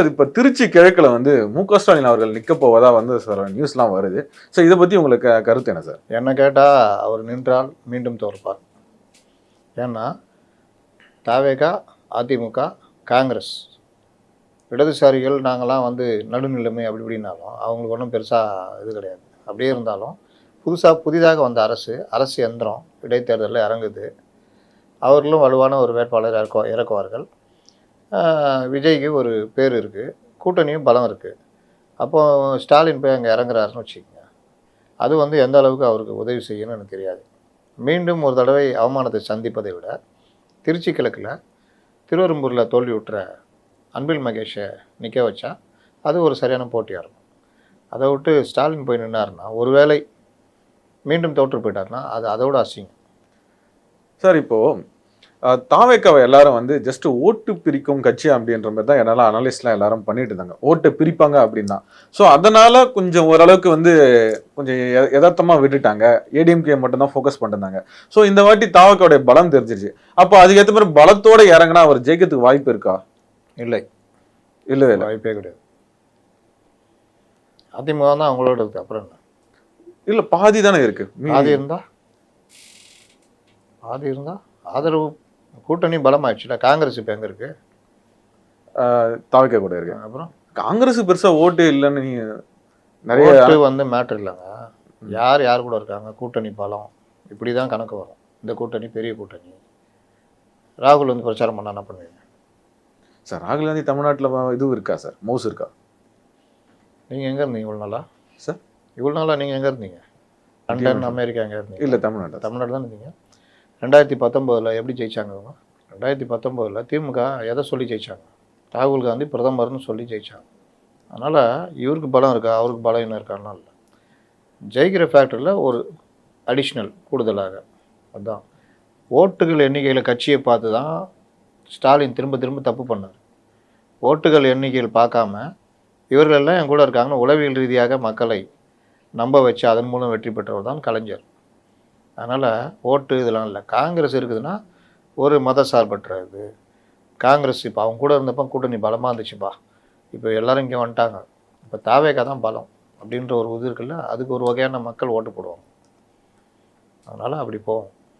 இப்ப திருச்சி கிழக்குல வந்து மு.க. ஸ்டாலின் அவர்கள் நிக்க போவதா வந்து சார் நியூஸ்லாம் வருது. ஸோ இதை பத்தி உங்களுக்கு கருத்து என்ன சார்? என்ன கேட்டால் அவர் நின்றால் மீண்டும் தோற்பார். ஏன்னா தவேகா, அதிமுக, காங்கிரஸ் இடதுசாரிகள் நாங்கள்லாம் வந்து நடுநிலைமை அப்படி இப்படின்னாலும் அவங்களுக்கு ஒன்றும் பெருசாக இது கிடையாது. அப்படியே இருந்தாலும் புதிதாக வந்த அரசு எந்திரம் இடைத்தேர்தலில் இறங்குது. அவர்களும் வலுவான ஒரு வேட்பாளர் இறக்குவார்கள். விஜய்க்கு ஒரு பேர் இருக்குது, கூட்டணியும் பலம் இருக்குது. அப்போது ஸ்டாலின் போய் அங்கே இறங்குறாருன்னு வச்சுக்கோங்க, அது வந்து எந்த அளவுக்கு அவருக்கு உதவி செய்யணும்னு எனக்கு தெரியாது. மீண்டும் ஒரு தடவை அவமானத்தை சந்திப்பதை விட திருச்சி கிழக்கில் திருவெரும்பூரில் தோல்வி விட்டுற அன்பில் மகேஷை நிற்க வச்சா அது ஒரு சரியான போட்டியாக இருக்கும். அதை விட்டு ஸ்டாலின் போய் நின்னாருன்னா, ஒருவேளை மீண்டும் தோற்று போயிட்டாருன்னா அது அதோட அசிங்கம். சார் இப்போ தாவேக்காவை எல்லாரும் வந்து ஜஸ்ட் ஓட்டு பிரிக்கும் கட்சி அப்படின்ற மாதிரி தான் என்னால் அனலிஸ்ட்லாம் எல்லாரும் பண்ணிட்டு இருந்தாங்க. ஓட்டை பிரிப்பாங்க அப்படின்னா. ஸோ அதனால கொஞ்சம் ஓரளவுக்கு வந்து கொஞ்சம் யதார்த்தமாக விட்டுட்டாங்க. ஏடிஎம்கே மட்டும் தான் ஃபோக்கஸ் பண்ணிருந்தாங்க. ஸோ இந்த வாட்டி தாவேக்காவுடைய பலம் தெரிஞ்சிருச்சு. அப்போ அதுக்கேற்ற மாதிரி பலத்தோட இறங்கினா அவர் ஜெயிக்கிறதுக்கு வாய்ப்பு இருக்கா? இல்லை, வாய்ப்பே கிடையாது. அதிமுக தான் அவங்களோட இருக்குது. அப்புறம் என்ன? இல்லை, பாதி தானே இருக்கு. பாதி இருந்தா ஆதரவு கூட்டணி பலமாயிடுச்சுல. காங்கிரஸ் இப்போ எங்கே இருக்குது? தாவேக்கா கூட இருக்கு. அப்புறம் காங்கிரஸ் பெருசாக ஓட்டு இல்லைன்னு நீங்கள் நிறைய வந்து மேட்ரு இல்லைங்க. யார் கூட இருக்காங்க, கூட்டணி பலம் இப்படி தான் கணக்கு வரும். இந்த கூட்டணி பெரிய கூட்டணி. ராகுல் வந்து பிரச்சாரம் பண்ண என்ன பண்ணுவீங்க சார்? ராகுல் காந்தி தமிழ்நாட்டில் இதுவும் இருக்கா சார்? மவுஸ் இருக்கா? நீங்கள் எங்கே இருந்தீங்க இவ்வளோ நாளா சார்? இவ்வளோ நாளாக நீங்கள் எங்கே இருந்தீங்க? லண்டன், அமெரிக்கா எங்கே இருந்தீங்க? இல்லை, தமிழ்நாடு தான் இருந்தீங்க. 2019 எப்படி ஜெயிச்சாங்க அவங்க? 2019 திமுக எதை சொல்லி ஜெயிச்சாங்க? ராகுல் காந்தி பிரதமர்னு சொல்லி ஜெயிச்சாங்க. அதனால் இவருக்கு பலம் இருக்கா, அவருக்கு பலம் என்ன இருக்கான்னா இல்லை. ஜெயிக்கிற ஃபேக்டரியில் ஒரு அடிஷ்னல் கூடுதலாக அதுதான் ஓட்டுகள் எண்ணிக்கையில் கட்சியை பார்த்து தான் ஸ்டாலின் திரும்ப தப்பு பண்ணார். ஓட்டுகள் எண்ணிக்கையில் பார்க்காம இவர்களெல்லாம் என் கூட இருக்காங்கன்னு உளவியல் ரீதியாக மக்களை நம்ப வச்சு அதன் மூலம் வெற்றி பெற்றவர் தான் கலைஞர். அதனால் ஓட்டு இதெல்லாம் இல்லை. காங்கிரஸ் இருக்குதுன்னா ஒரு மத சார்பற்றது. காங்கிரஸ் இப்போ அவங்க கூட இருந்தப்போ கூட்டணி பலமாக இருந்துச்சுப்பா. இப்போ எல்லோரும் இங்கே வந்துட்டாங்க. இப்போ தாவேக்கா தான் பலம் அப்படின்ற ஒரு இது இருக்குல்ல, அதுக்கு ஒரு வகையான மக்கள் ஓட்டு போடுவாங்க. அதனால் அப்படி போவோம்.